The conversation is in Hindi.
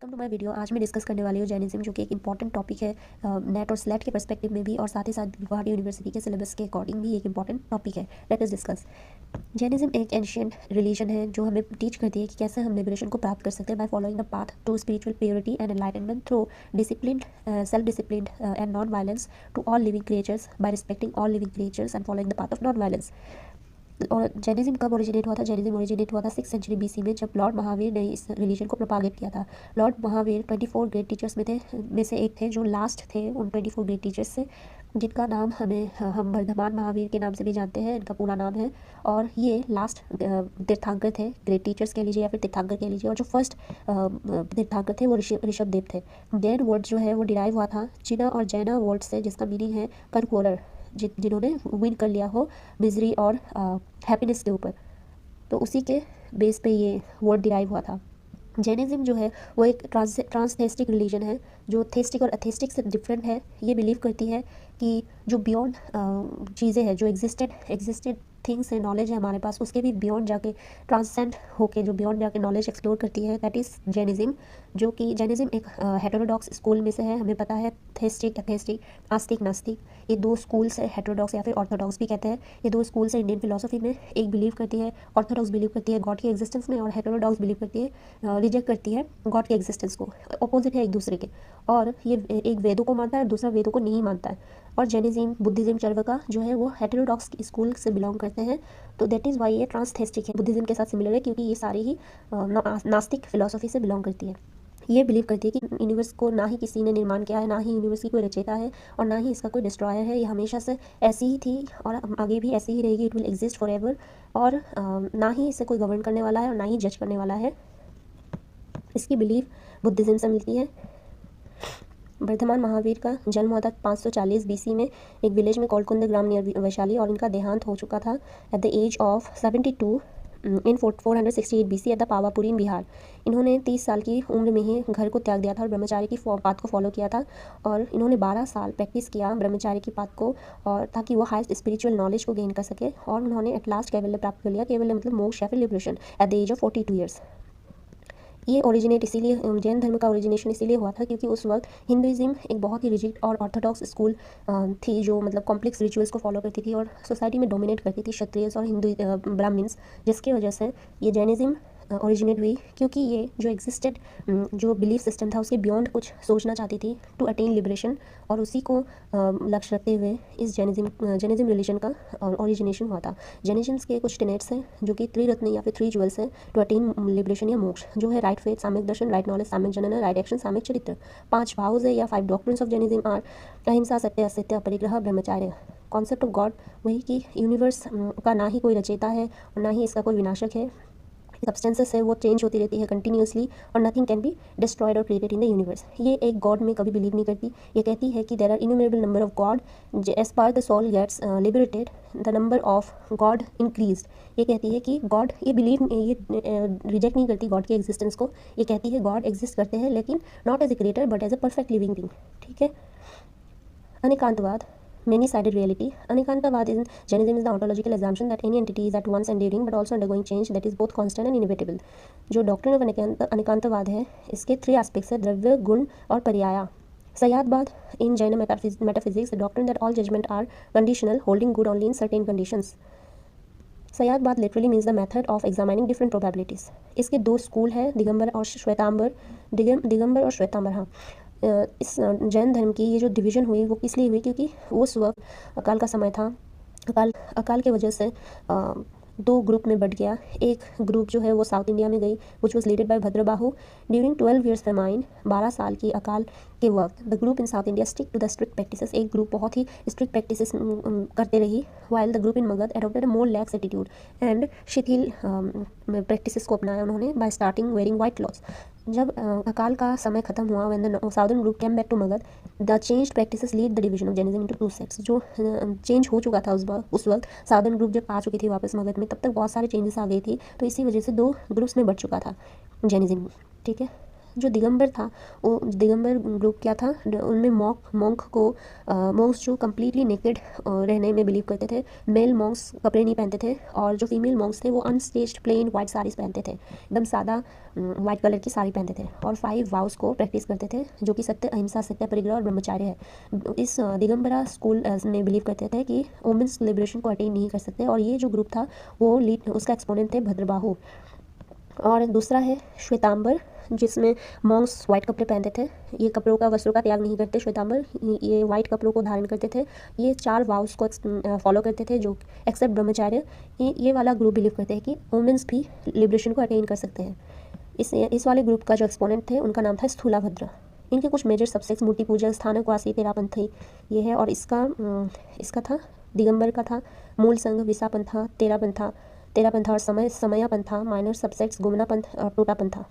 Welcome to my video. आज मैं डिस्कस करने वाली हूँ जैनिज्म, जो कि एक इंपॉर्टेंट टॉपिक है नेट और स्लेट के पर्सपेक्टिव में भी, और साथ ही साथ गुवाहाटी यूनिवर्सिटी के सिलेबस के अकॉर्डिंग भी एक इंपॉर्टेंट टॉपिक है। Let us discuss. जैनिज्म एक एंशिएंट रिलीजन है जो हमें टीच करती है कि कैसे हम लिबरेशन को प्राप्त कर सकते हैं by following the path to spiritual purity and enlightenment through discipline, self discipline and non violence to all living creatures by respecting all living creatures and following the path of non violence. और जैनिज्म कब ओरिजिनेट हुआ था? जैनिज्म ओरिजिनेट हुआ था 6th सेंचुरी बीसी में, जब लॉर्ड महावीर ने इस रिलीजन को प्रोपागेट किया था। लॉर्ड महावीर 24 ग्रेट टीचर्स में से एक थे, जो लास्ट थे उन 24 ग्रेट टीचर्स से, जिनका नाम हम वर्धमान महावीर के नाम से भी जानते हैं। इनका पूरा नाम है, और ये लास्ट तीर्थंकर थे। ग्रेट टीचर्स कह लीजिए या फिर तीर्थंकर कह लीजिए। और जो फर्स्ट तीर्थंकर थे वो ऋषभ देव थे। जैन वर्ड जो है वो डिराइव हुआ था चिना और जैना वर्ड से, जिसका मीनिंग है कनक्वरर, जिन्होंने विन कर लिया हो मिजरी और हैप्पीनेस के ऊपर। तो उसी के बेस पे ये वर्ड डिराइव हुआ था। जैनिज्म जो है वो एक ट्रांसथेस्टिक रिलीजन है, जो थेस्टिक और अथेस्टिक से डिफरेंट है। ये बिलीव करती है कि जो बियॉन्ड चीज़ें हैं, जो एग्जिस्टेड थिंग्स है, नॉलेज है हमारे पास, उसके भी बियॉन्ड जाके ट्रांसेंड होके, जो बियॉन्ड जाके नॉलेज एक्सप्लोर करती है, दैट इज़ जैनिज्म। जो कि जैनिज्म एक हेटेरोडॉक्स स्कूल में से है। हमें पता है थेस्टिक, अथेस्टिक, आस्तिक, नास्तिक, ये दो स्कूल्स है। हेटेरोडॉक्स या फिर ऑर्थोडॉक्स भी कहते हैं। ये दो स्कूल्स है इंडियन फिलोसफी में। एक बिलीव करती है, ऑर्थोडॉक्स बिलीव करती है गॉड की एग्जिस्टेंस में, और हेटेरोडॉक्स बिलीव करती है, रिजेक्ट करती है गॉड के एग्जिस्टेंस को। अपोजिट है एक दूसरे के। और ये एक वेदों को मानता है और दूसरा वेदों को नहीं मानता है। और जैनिज्म, बुद्धिज्म, चरवाका जो है वो हेटेरोडॉक्स स्कूल से बिलोंग करते हैं। तो दैट इज़ वाई ये ट्रांसथेस्टिक है, बुद्धिज्म के साथ सिमिलर है, क्योंकि ये सारी ही नास्तिक फिलोसफी से बिलोंग करती है। ये बिलीव करती है कि यूनिवर्स को ना ही किसी ने निर्माण किया है, ना ही यूनिवर्स की कोई रचयिता है, और ना ही इसका कोई डिस्ट्रॉयर है। ये हमेशा से ऐसी ही थी और आगे भी ऐसी ही रहेगी। It will exist for ever. और ना ही इसे कोई गवर्न करने वाला है और ना ही जज करने वाला है। इसकी बिलीव बुद्धिज्म से मिलती है। वर्धमान महावीर का जन्म हुआ था 540 बीसी में एक विलेज में कॉलकुंद ग्राम नियर वैशाली, और इनका देहांत हो चुका था at the age of 72 in 468 BC at the Pawapuri in Bihar. इन्होंने 30 साल की उम्र में ही घर को त्याग दिया था और ब्रह्मचारी की पाथ को फॉलो किया था। और इन्होंने 12 साल प्रैक्टिस किया ब्रह्मचारी की पाथ को, और ताकि वो हाईएस्ट स्पिरिचुअल नॉलेज को गेन कर सके। और उन्होंने एट लास्ट कैवल्य प्राप्त कर लिया। कैवल्य मतलब मोक्ष या फिर liberation, at the age of 42 years. ये ओरिजिनेट इसीलिए, जैन धर्म का ओरिजिनेशन इसीलिए हुआ था क्योंकि उस वक्त हिंदुइज्म एक बहुत ही रिजिड और ऑर्थोडॉक्स स्कूल थी, जो मतलब कॉम्प्लेक्स रिचुअल्स को फॉलो करती थी और सोसाइटी में डोमिनेट करती थी क्षत्रियस और हिंदू ब्राह्मण्स, जिसकी वजह से ये जैनिज्म ओरिजिनेट हुई। क्योंकि ये जो एग्जिस्टेड जो बिलीफ सिस्टम था उसके बियॉन्ड कुछ सोचना चाहती थी टू अटेन लिबरेशन, और उसी को लक्ष्य रखते हुए इस जैनिज्म रिलीजन का ओरिजिनेशन हुआ था। जैनिज्म्स के कुछ टेनेट्स हैं जो कि त्रिरत्न या फिर 3 ज्वेल्स हैं टू अटेन लिबरेशन या मोक्ष, जो है राइट फेथ, साम्यक दर्शन, राइट नॉलेज, साम्यक जनन, राइट एक्शन, साम्यक चरित्र। 5 भाव्स है या 5 डॉक्ट्रिन्स ऑफ जैनिज्म आर अहिंसा, सत्य, असत्य, अपरिग्रह, ब्रह्मचार्य। कॉन्सेप्ट ऑफ गॉड वही कि यूनिवर्स का ना ही कोई रचयिता है और ना ही इसका कोई विनाशक है। सब्सटेंसेस है वो चेंज होती रहती है कंटिन्यूसली, और नथिंग कैन बी डिस्ट्रॉयड और क्रिएटेड इन द यूनिवर्स। ये एक गॉड में कभी बिलीव नहीं करती। ये कहती है कि there are innumerable number of god, as per the soul gets liberated the number of god increase. ये कहती है कि गॉड, ये रिजेक्ट नहीं करती गॉड के एग्जिस्टेंस को। ये कहती है गॉड एग्जिस्ट करते हैं, लेकिन not as a creator but as a perfect living being. ठीक है। Anekantavada, many sided reality. Anikantavad in Jainism is the ontological assumption that any entity is at once enduring but also undergoing change, that is both constant and inevitable. जो डॉक्ट्रिन ऑफ अनिकांतवाद है, इसके 3 एस्पेक्ट्स है, द्रव्य, गुण और पर्याया। सयादवाद in Jaina metaphysics, the doctrine that all judgment are conditional, holding good only in certain conditions. सयादवाद literally means the method of examining different probabilities. इसके 2 स्कूल है, दिगंबर और श्वेतांबर। दिगंबर और श्वेतांबर, हाँ। इस जैन धर्म की ये जो डिवीज़न हुई वो किस लिए हुई? क्योंकि उस वक्त अकाल का समय था। अकाल के वजह से 2 ग्रुप में बट गया। एक ग्रुप जो है वो साउथ इंडिया में गई, which was leaded by Bhadrabahu during 12 years famine, 12 साल की अकाल के वक्त। The group in south India stick to the strict practices, एक ग्रुप बहुत ही स्ट्रिक्ट प्रैक्टिसेस करते रही, while the group in Magadh adopted a more lax attitude and शिथिल प्रैक्टिसेस को अपनाया उन्होंने by starting wearing white clothes. जब अकाल का समय खत्म हुआ, when the southern group came back to Magadh, the changed practices lead the division of Jainism into 2 sects. जो चेंज हो चुका था उस वक्त साउदर्न ग्रुप जब आ चुकी थी वापस मगध में, तब तक बहुत सारे चेंजेस आ गई थी। तो इसी वजह से 2 ग्रुप्स में बढ़ चुका था जैनिज्म। ठीक है। जो दिगंबर था, वो दिगंबर ग्रुप क्या था, उनमें मॉन्क्स जो कम्प्लीटली नेकेड रहने में बिलीव करते थे। मेल मॉन्क्स कपड़े नहीं पहनते थे, और जो फीमेल मॉन्क्स थे वो अनस्टेच्ड प्लेन वाइट साड़ीज़ पहनते थे, एकदम सादा वाइट कलर की साड़ी पहनते थे, और 5 वाउस को प्रैक्टिस करते थे, जो कि सत्य, अहिंसा, सत्य, परिग्रह और ब्रह्मचार्य है। इस दिगंबरा स्कूल में बिलीव करते थे कि वुमेंस लिबरेशन को अटेन नहीं कर सकते, और ये जो ग्रुप था वो उसका एक्सपोनेंट थे भद्रबाहु। और दूसरा है श्वेतांबर, जिसमें मॉन्क्स वाइट कपड़े पहनते थे, ये कपड़ों का, वस्त्रों का त्याग नहीं करते श्वेतांबर, ये वाइट कपड़ों को धारण करते थे, ये 4 वाउस को फॉलो करते थे, जो एक्सेप्ट ब्रह्मचार्य। ये वाला ग्रुप बिलीव करते हैं कि वुमेंस भी लिबरेशन को अटेन कर सकते हैं। इस वाले ग्रुप का जो एक्सपोनेंट थे उनका नाम था स्थूलाभद्र। इनके कुछ मेजर सब्जेक्ट्स मूर्ति पूजा, स्थानकवासी, तेरापंथी ये है, और इसका था दिगंबर का था मूल संघ, विसापंथा, तेरापंथा और समयापंथा, माइनर सब्जेक्ट्स गुमना पंथ और टोटा पंथा।